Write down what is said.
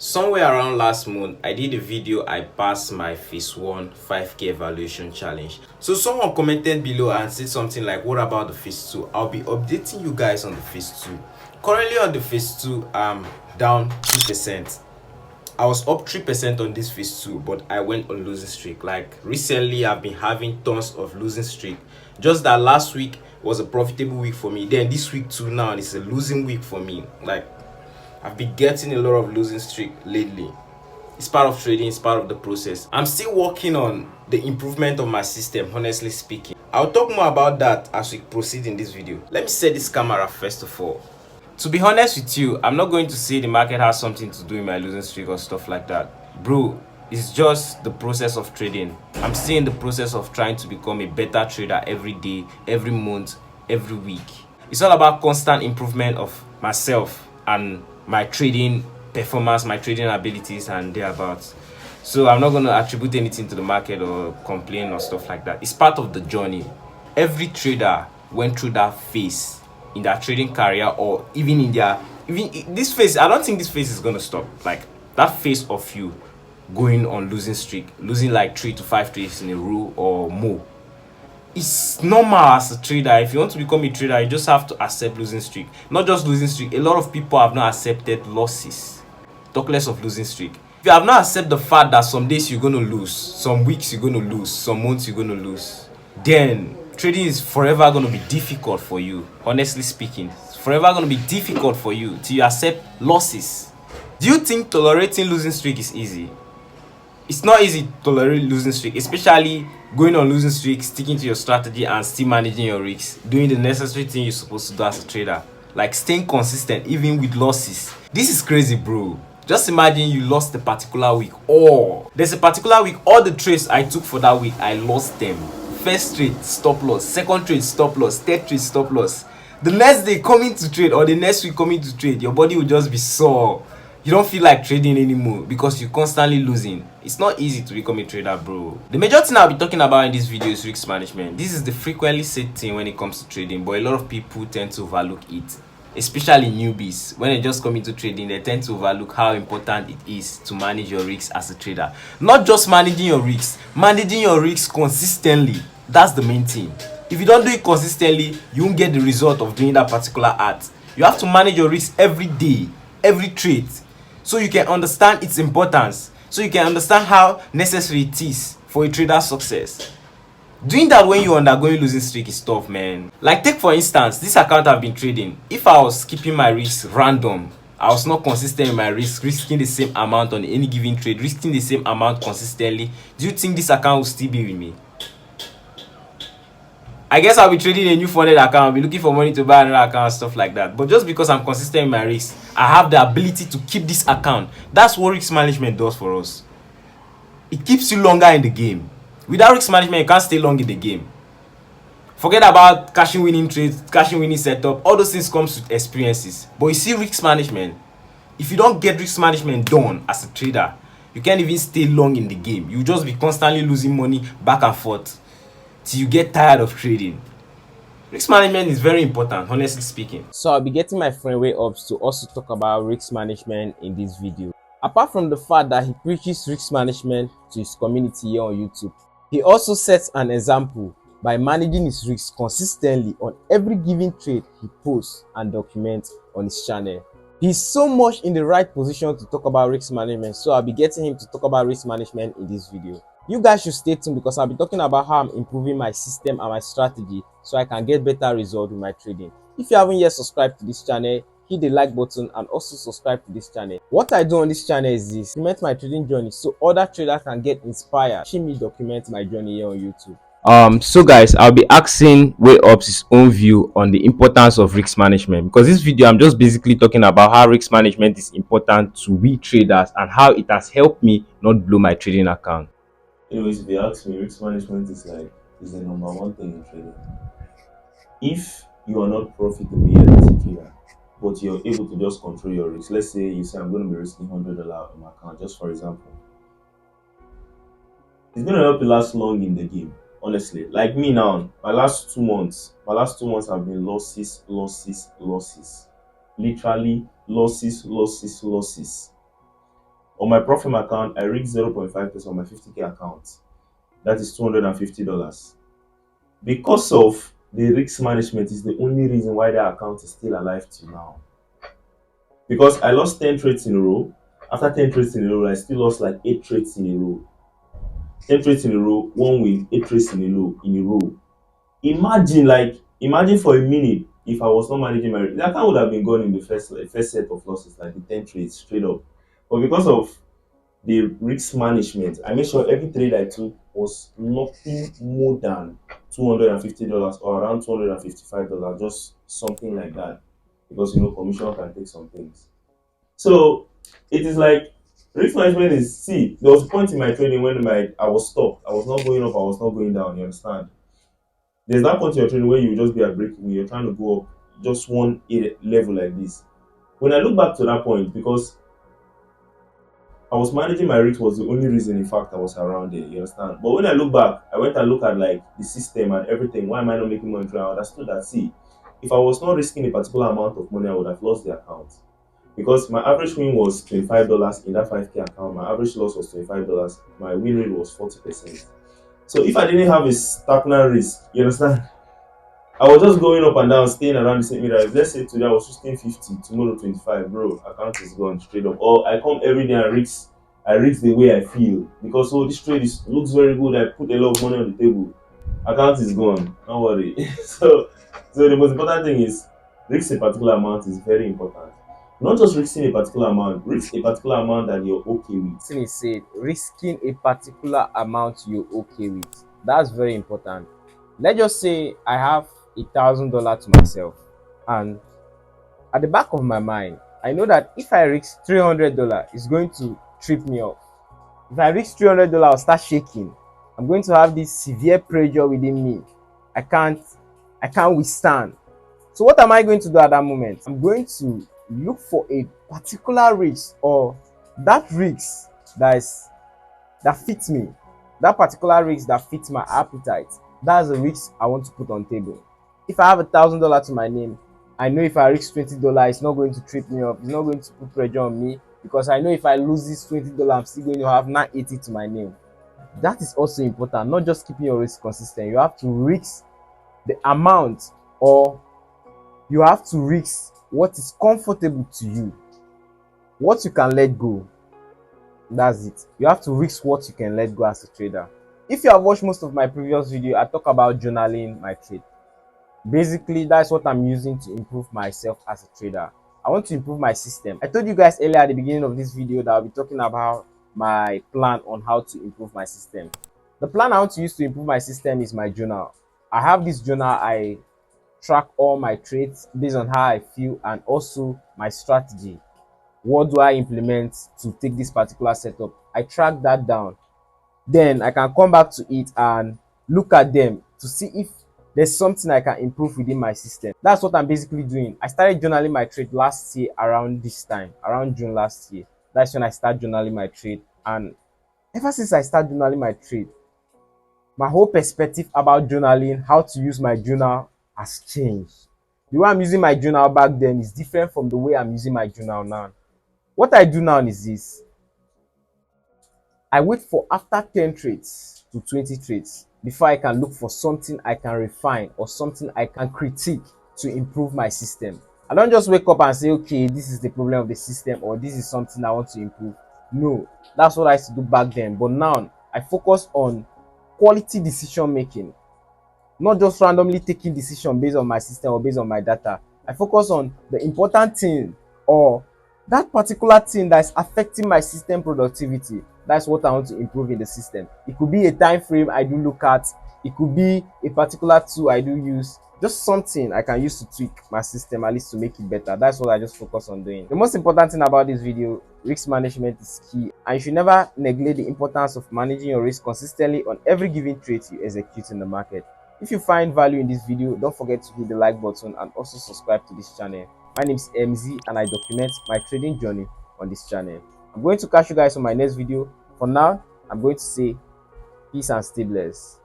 Somewhere around last month, I did a video. I passed my phase 1 5k evaluation challenge. So someone commented below and said something like, what about the phase 2? I'll be updating you guys on the phase 2. Currently on the phase 2, I'm down 2%. I was up 3% on this phase 2, but I went on losing streak. Like recently, I've been having tons of losing streak. Just that last week was a profitable week for me. Then this week too now is a losing week for me. Like I've been getting a lot of losing streak lately. It's part of trading, it's part of the process. I'm still working on the improvement of my system, honestly speaking. I'll talk more about that as we proceed in this video. Let me set this camera first of all. To be honest with you, I'm not going to say the market has something to do with my losing streak or stuff like that. Bro, it's just the process of trading. I'm still in the process of trying to become a better trader every day, every month, every week. It's all about constant improvement of myself and my trading performance, my trading abilities and thereabouts. So I'm not going to attribute anything to the market or complain or stuff like that. It's part of the journey. Every trader went through that phase in their trading career, or even in their this phase. I don't think this phase is going to stop. Like that phase of you going on losing streak, losing like 3 to 5 trades in a row or more. It's normal as a trader. If you want to become a trader, you just have to accept losing streak. Not just losing streak, a lot of people have not accepted losses, talk less of losing streak. If you have not accepted the fact that some days you're going to lose, some weeks you're going to lose, some months you're going to lose, then trading is forever going to be difficult for you. Honestly speaking, it's forever going to be difficult for you till you accept losses. Do you think tolerating losing streak is easy? It's not easy to tolerate losing streak, especially going on losing streak, sticking to your strategy and still managing your risks, doing the necessary thing you're supposed to do as a trader, like staying consistent even with losses. This is crazy, bro. Just imagine you lost a particular week, or there's a particular week, all the trades I took for that week, I lost them. First trade, stop loss. Second trade, stop loss. Third trade, stop loss. The next day coming to trade, or the next week coming to trade, your body will just be sore. You don't feel like trading anymore because you're constantly losing. It's not easy to become a trader, bro. The major thing I'll be talking about in this video is risk management. This is the frequently said thing when it comes to trading, but a lot of people tend to overlook it, especially newbies. When they just come into trading, they tend to overlook how important it is to manage your risks as a trader. Not just managing your risks consistently. That's the main thing. If you don't do it consistently, you won't get the result of doing that particular art. You have to manage your risks every day, every trade, so you can understand its importance, so you can understand how necessary it is for a trader's success. Doing that when you're undergoing losing streak is tough, man. Like take for instance, this account I've been trading. If I was keeping my risks random, I was not consistent in my risk, risking the same amount on any given trade, risking the same amount consistently, do you think this account will still be with me? I guess I'll be trading a new funded account, I'll be looking for money to buy another account and stuff like that. But just because I'm consistent in my risks, I have the ability to keep this account. That's what risk management does for us. It keeps you longer in the game. Without risk management, you can't stay long in the game. Forget about cashing winning trades, cashing winning setup. All those things comes with experiences. But you see risk management, if you don't get risk management done as a trader, you can't even stay long in the game. You'll just be constantly losing money back and forth till you get tired of trading. Risk management is very important, honestly speaking. So I'll be getting my friend Wayurps to also talk about risk management in this video. Apart from the fact that he preaches risk management to his community here on YouTube, he also sets an example by managing his risks consistently on every given trade he posts and documents on his channel. He's so much in the right position to talk about risk management, so I'll be getting him to talk about risk management in this video. You guys should stay tuned because I'll be talking about how I'm improving my system and my strategy so I can get better results with my trading. If you haven't yet subscribed to this channel, hit the like button and also subscribe to this channel. What I do on this channel is this: document my trading journey so other traders can get inspired. Watching me document my journey here on YouTube. So guys, I'll be asking Wayurps his own view on the importance of risk management, because this video I'm just basically talking about how risk management is important to we traders and how it has helped me not blow my trading account. Anyways, if you ask me, risk management is the number one thing in trading. If you are not profitable yet as a trader, but you're able to just control your risk, let's say you say I'm going to be risking $100 on my account, just for example, it's going to help you last long in the game. Honestly, like me now, my last 2 months have been losses, literally losses. On my Profim account, I risk 0.5% on my 50K account. That is $250. Because of the risk management is the only reason why that account is still alive till now. Because I lost 10 trades in a row. After 10 trades in a row, I still lost like 8 trades in a row. 10 trades in a row, 1 win, 8 trades in a row. Imagine for a minute if I was not managing my risk. The account would have been gone in the first set of losses, like the 10 trades straight up. But because of the risk management, I made sure every trade I took was nothing more than $250 or around $255, just something like that. Because commission can take some things. So it is like risk management is, see, there was a point in my trading when I was stuck. I was not going up, I was not going down, you understand? There's that point in your trading where you just be at break when you're trying to go up just one level like this. When I look back to that point, because I was managing my risk was the only reason, in fact, I was around there. You understand? But when I look back, I went and looked at like the system and everything. Why am I not making money? I understood that. See, if I was not risking a particular amount of money, I would have lost the account. Because my average win was $25 in that 5K account. My average loss was $25. My win rate was 40%. So if I didn't have a stagnant risk, you understand? I was just going up and down, staying around the same area. Let's say today I was risking 50, tomorrow 25, bro. Account is gone straight up. Or I come every day and risk the way I feel. Because this trade looks very good. I put a lot of money on the table. Account is gone. Don't worry. So the most important thing is risk a particular amount is very important. Not just risking a particular amount, risk a particular amount that you're okay with. Thing is said, risking a particular amount you're okay with. That's very important. Let's just say I have $1,000 to myself, and at the back of my mind, I know that if I risk $300, it's going to trip me off. If I risk $300, I'll start shaking. I'm going to have this severe pressure within me. I can't, I can't withstand. So what am I going to do at that moment? I'm going to look for a particular risk, or that risk that fits me, that particular risk that fits my appetite. That's the risk I want to put on table. If I have $1,000 to my name, I know if I risk $20, it's not going to trip me up. It's not going to put pressure on me, because I know if I lose this $20, I'm still going to have 980 to my name. That is also important. Not just keeping your risk consistent. You have to risk the amount, or you have to risk what is comfortable to you, what you can let go. That's it. You have to risk what you can let go as a trader. If you have watched most of my previous video, I talk about journaling my trade. Basically, that's what I'm using to improve myself as a trader. I want to improve my system. I told you guys earlier at the beginning of this video that I'll be talking about my plan on how to improve my system. The plan I want to use to improve my system is my journal. I have this journal. I track all my trades based on how I feel, and also my strategy. What do I implement to take this particular setup? I track that down. Then I can come back to it and look at them to see if there's something I can improve within my system. That's what I'm basically doing. I started journaling my trade last year around this time, around June last year. That's when I started journaling my trade. And ever since I started journaling my trade, my whole perspective about journaling, how to use my journal, has changed. The way I'm using my journal back then is different from the way I'm using my journal now. What I do now is this: I wait for after 10 trades to 20 trades before I can look for something I can refine or something I can critique to improve my system. I don't just wake up and say, okay, this is the problem of the system, or this is something I want to improve. No, that's what I used to do back then. But now I focus on quality decision making, not just randomly taking decision based on my system or based on my data. I focus on the important thing, or that particular thing that is affecting my system productivity. That's what I want to improve in the system. It could be a time frame I do look at. It could be a particular tool I do use. Just something I can use to tweak my system, at least to make it better. That's what I just focus on doing. The most important thing about this video: risk management is key, and you should never neglect the importance of managing your risk consistently on every given trade you execute in the market. If you find value in this video, don't forget to hit the like button and also subscribe to this channel. My name is MZ, and I document my trading journey on this channel. I'm going to catch you guys on my next video. For now, I'm going to say peace and stay blessed.